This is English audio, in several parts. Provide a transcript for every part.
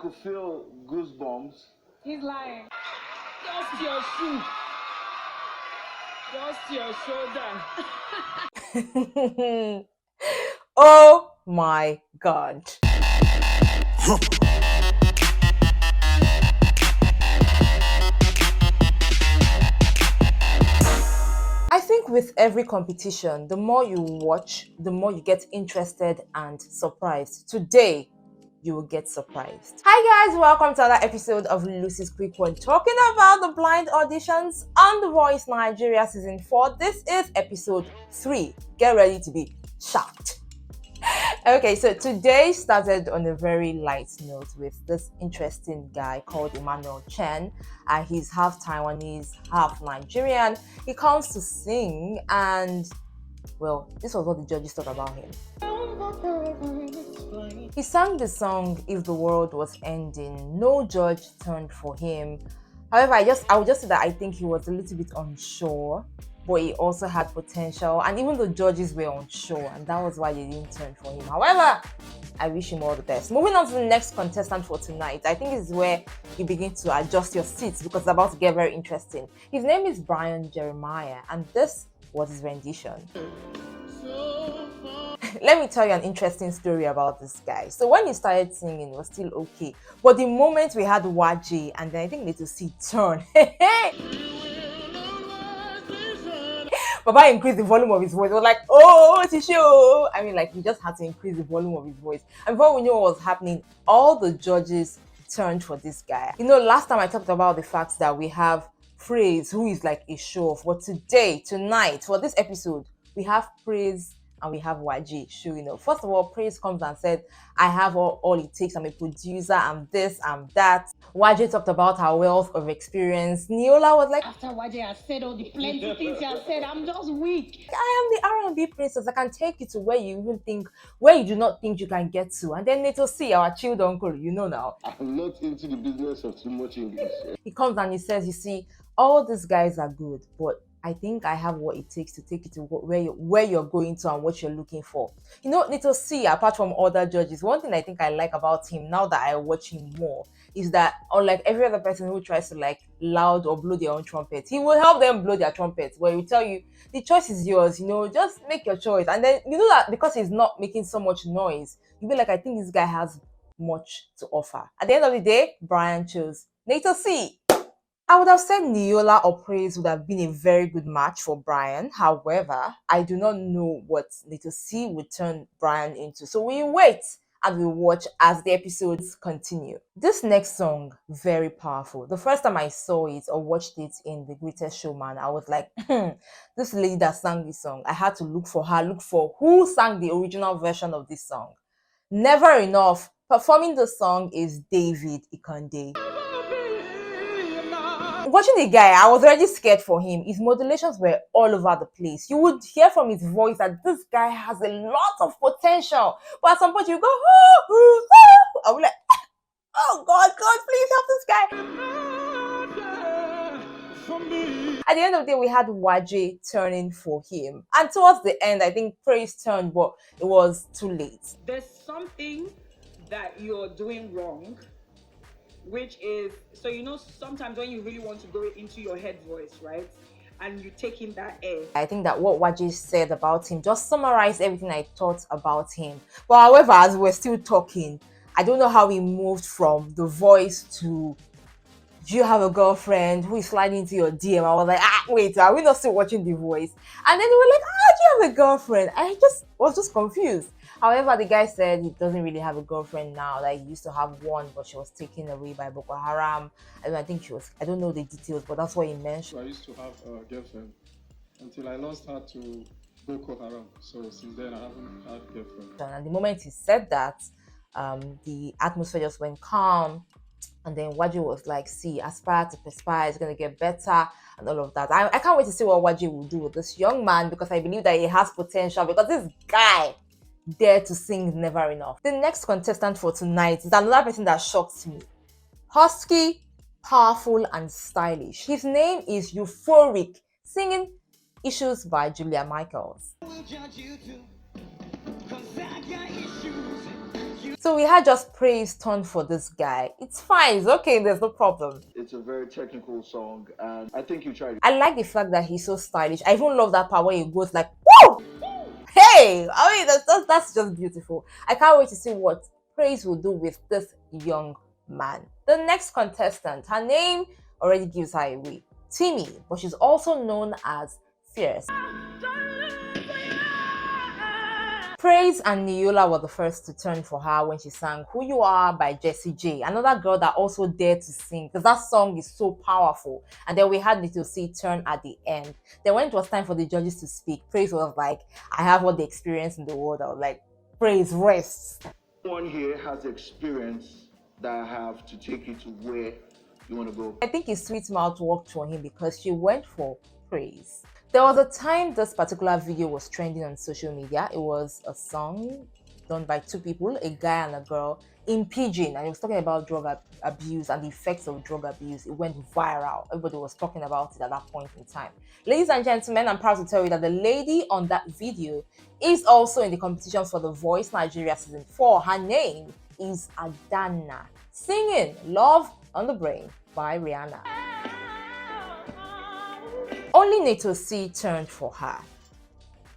could feel goosebumps. He's lying. Just your shoe. Just your shoulder. Oh my God. I think with every competition, the more you watch, the more you get interested and surprised. Today, you will get surprised. Hi guys, welcome to another episode of Lucy's Quick One, talking about the blind auditions on The Voice Nigeria Season 4. This is episode 3. Get ready to be shocked. Okay, so today started on a very light note with this interesting guy called Emmanuel Chen. He's half Taiwanese, half Nigerian. He comes to sing and, well, this was what the judges thought about him. He sang the song If the World Was Ending. No judge turned for him. However, I would just say that I think he was a little bit unsure, but he also had potential, and even the judges were unsure, and that was why they didn't turn for him. However, I wish him all the best. Moving on to the next contestant for tonight, I think this is where you begin to adjust your seats because it's about to get very interesting. His name is BRYAN Jeremiah, and this was his rendition. Let me tell you an interesting story about this guy. So when he started singing, it was still okay, but the moment we had YG and then I think Little C turn, Baba increased the volume of his voice. It was like, oh, it's a show. I mean, like, he just had to increase the volume of his voice. And before we knew what was happening, all the judges turned for this guy. You know, last time I talked about the fact that we have Praise, who is like a show off. But tonight, for this episode, we have Praise and we have YG showing up. First of all, Praise comes and said, I have all it takes. I'm a producer, I'm this, I'm that. YG talked about her wealth of experience. Neola was like, After YG has said all the plenty things he has said, I'm just weak. I am the R&B princess. I can take you to where you do not think you can get to. And then Little C, our chilled uncle, you know now. I'm not into the business of too much English. He comes and he says, you see, all these guys are good, but I think I have what it takes to take you to where you're going to and what you're looking for. You know, Little C, apart from other judges, one thing I think I like about him now that I watch him more is that unlike every other person who tries to like loud or blow their own trumpet, he will help them blow their trumpet, where he will tell you the choice is yours, you know, just make your choice. And then you know that because he's not making so much noise, you'll be like, I think this guy has much to offer. At the end of the day, BRYAN chose Little C. I would have said Neola or Praise would have been a very good match for BRYAN. However, I do not know what Little C would turn BRYAN into. So we wait and we watch as the episodes continue. This next song, very powerful. The first time I saw it or watched it in The Greatest Showman, I was like, this lady that sang this song, I had to look for who sang the original version of this song. Never Enough. Performing the song is David Ikande. Watching the guy, I was already scared for him. His modulations were all over the place. You would hear from his voice that this guy has a lot of potential. But at some point you go, I was like, oh God, please help this guy. At the end of the day, we had YG turning for him. And towards the end, I think Praise turned, but it was too late. There's something that you're doing wrong, which is, so you know, sometimes when you really want to go into your head voice, right, and you take in that air. I think that what YG said about him just summarized everything I thought about him. But however, as we're still talking, I don't know how he moved from The Voice to do you have a girlfriend who is sliding into your DM? I was like, wait, are we not still watching The Voice? And then they were like, do you have a girlfriend? I was just confused. However, the guy said he doesn't really have a girlfriend now. Like, he used to have one, but she was taken away by Boko Haram. I think I don't know the details, but that's what he mentioned. I used to have a girlfriend until I lost her to Boko Haram. So since then, I haven't had a girlfriend. And the moment he said that, the atmosphere just went calm. And then YG was like, see, aspire to perspire, it's going to get better and all of that. I can't wait to see what YG will do with this young man because I believe that he has potential because this guy dared to sing Never Enough. The next contestant for tonight is another person that shocked me. Husky, powerful and stylish. His name is Euphoric, singing Issues by Julia Michaels. So we had just praise turned for this guy. It's fine, it's okay, there's no problem. It's a very technical song, and I think you tried. I like the fact that he's so stylish. I even love that part where he goes like, woo! Hey! I mean, that's just beautiful. I can't wait to see what praise will do with this young man. The next contestant, her name already gives her away. TIMI, but she's also known as Fierce. Praise and Neola were the first to turn for her when she sang Who You Are by Jessie J, another girl that also dared to sing because that song is so powerful. And then we had Little C turn at the end. Then when it was time for the judges to speak, Praise was like, I have all the experience in the world. I was like, Praise, rest. One here has experience that I have to take you to where you want to go. I think his sweet mouth worked for him because she went for Praise. There was a time this particular video was trending on social media. It was a song done by two people, a guy and a girl, in pidgin, and it was talking about drug abuse and the effects of drug abuse. It went viral. Everybody was talking about it at that point in time. Ladies and gentlemen, I'm proud to tell you that the lady on that video is also in the competition for The Voice Nigeria Season 4. Her name is ADANNA, singing Love on the Brain by Rihanna. Only Nato C turned for her,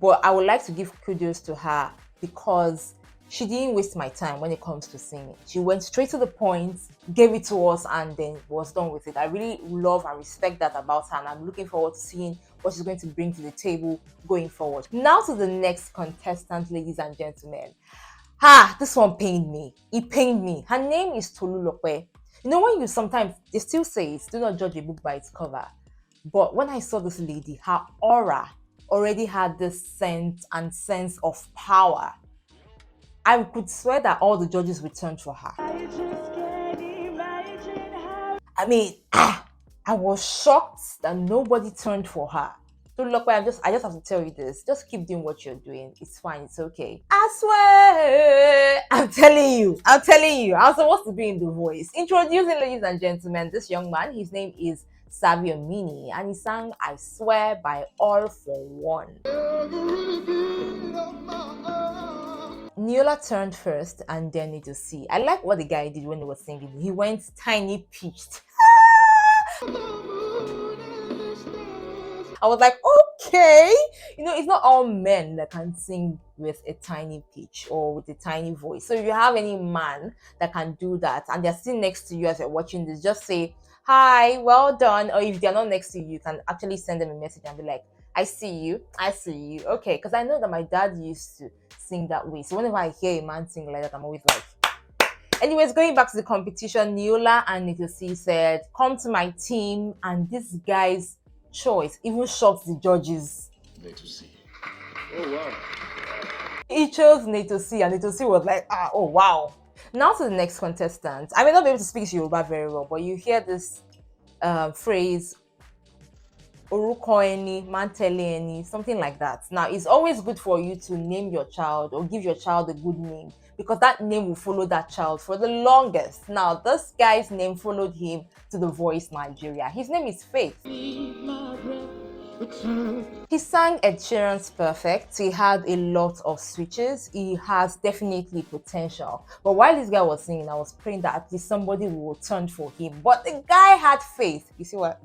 but I would like to give kudos to her because she didn't waste my time when it comes to singing. She went straight to the point, gave it to us, and then was done with it. I really love and respect that about her, and I'm looking forward to seeing what she's going to bring to the table going forward. Now to the next contestant, ladies and gentlemen. This one pained me. It pained me. Her name is Tolulope. You know, when you sometimes, they still say it, do not judge a book by its cover. But when I saw this lady, her aura already had this sense of power. I could swear that all the judges returned for her. I mean, I was shocked that nobody turned for her. So look, I just have to tell you this. Just keep doing what you're doing. It's fine. It's okay. I swear. I'm telling you. I'm supposed to be in The Voice. Introducing, ladies and gentlemen, this young man. His name is Savio Mini, and he sang I Swear by All for One. Neola turned first and then Nato C. I like what the guy did when he was singing. He went tiny pitched. I was like, okay. You know, it's not all men that can sing with a tiny pitch or with a tiny voice. So if you have any man that can do that and they're sitting next to you as you're watching this, just say, hi, well done. Or if they're not next to you, you can actually send them a message and be like, I see you. Okay, because I know that my dad used to sing that way. So whenever I hear a man sing like that, I'm always like. Anyways, going back to the competition, Neola and Nato C said, come to my team. And this guy's choice even shocked the judges. Nato C. Oh, wow. He chose Nato C, and Nato C was like, oh, wow. Now to the next contestant. I may not be able to speak Yoruba very well, but you hear this phrase, Oruko eni, Mantele eni, something like that. Now, it's always good for you to name your child or give your child a good name because that name will follow that child for the longest. Now, this guy's name followed him to The Voice Nigeria. His name is Faith. He sang Ed Sheeran's Perfect. He had a lot of switches. He has definitely potential. But while this guy was singing, I was praying that at least somebody will turn for him. But the guy had faith. You see what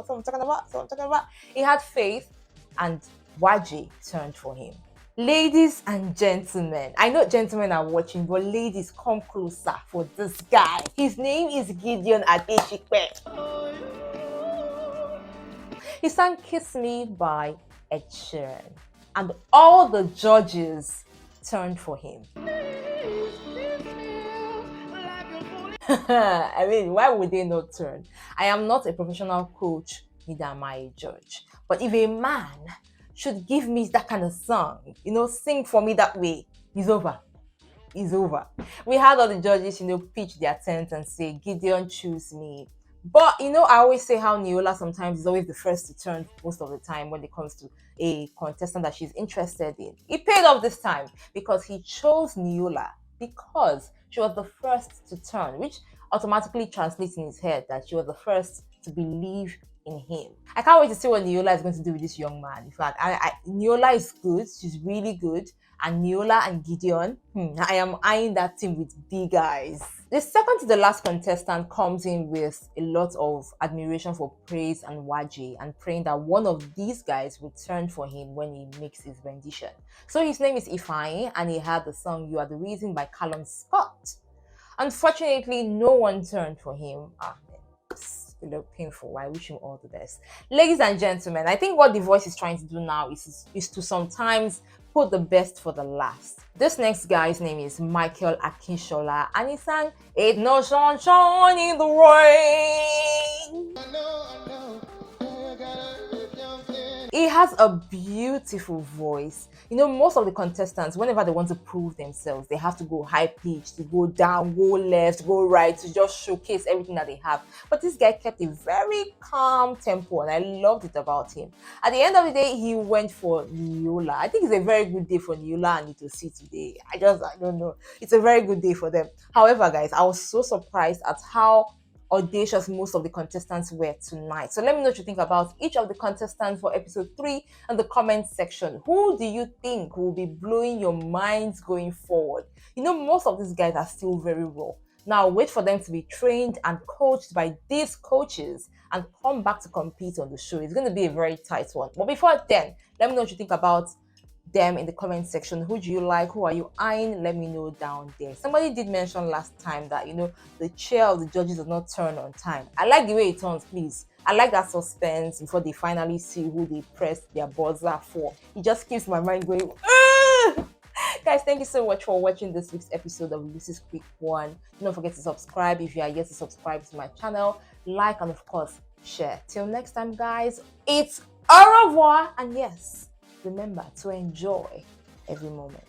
I'm talking about? He had faith, and Waji turned for him. Ladies and gentlemen, I know gentlemen are watching, but ladies, come closer for this guy. His name is Gideon Adeshikpe. He sang Kiss Me by Ed Sheeran, and all the judges turned for him. I mean, why would they not turn? I am not a professional coach, neither am I a judge. But if a man should give me that kind of song, you know, sing for me that way, it's over. It's over. We had all the judges, you know, pitch their tent and say, Gideon, choose me. But, you know, I always say how Neola sometimes is always the first to turn most of the time when it comes to a contestant that she's interested in. It paid off this time because he chose Neola because she was the first to turn, which automatically translates in his head that she was the first to believe in him. I can't wait to see what Neola is going to do with this young man. In fact, Neola is good. She's really good. and Neola and Gideon. I am eyeing that team with big eyes. The second to the last contestant comes in with a lot of admiration for Praise and Waji, and praying that one of these guys will turn for him when he makes his rendition. So his name is Ifeanyi, and he had the song You Are the Reason by Callum Scott. Unfortunately, no one turned for him. It's a little painful. I wish him all the best. Ladies and gentlemen, I think what The Voice is trying to do now is to sometimes put the best for the last. This next guy's name is Michael Akinshola, and he sang Ain't No Sunshine in the Rain. He has a beautiful voice. You know, most of the contestants, whenever they want to prove themselves, they have to go high pitch, to go down, go left, go right, to just showcase everything that they have. But this guy kept a very calm tempo, and I loved it about him. At the end of the day, he went for Neola. I think it's a very good day for Neola and Nitosi today. I don't know. It's a very good day for them. However, guys, I was so surprised at how audacious most of the contestants were tonight. So let me know what you think about each of the contestants for episode 3 in the comment section. Who do you think will be blowing your minds going forward? You know, most of these guys are still very raw. Now wait for them to be trained and coached by these coaches and come back to compete on the show. It's going to be a very tight one. But before then, let me know what you think about them in the comment section. Who do you like? Who are you eyeing? Let me know down there. Somebody did mention last time that, you know, the chair of the judges does not turn on time. I like the way it turns, please. I like that suspense before they finally see who they press their buzzer for. It just keeps my mind going. Guys, thank you so much for watching this week's episode of Lucy's Quick One. Don't forget to subscribe if you are yet to subscribe to my channel. Like and of course share. Till next time, guys, it's au revoir, and yes, remember to enjoy every moment.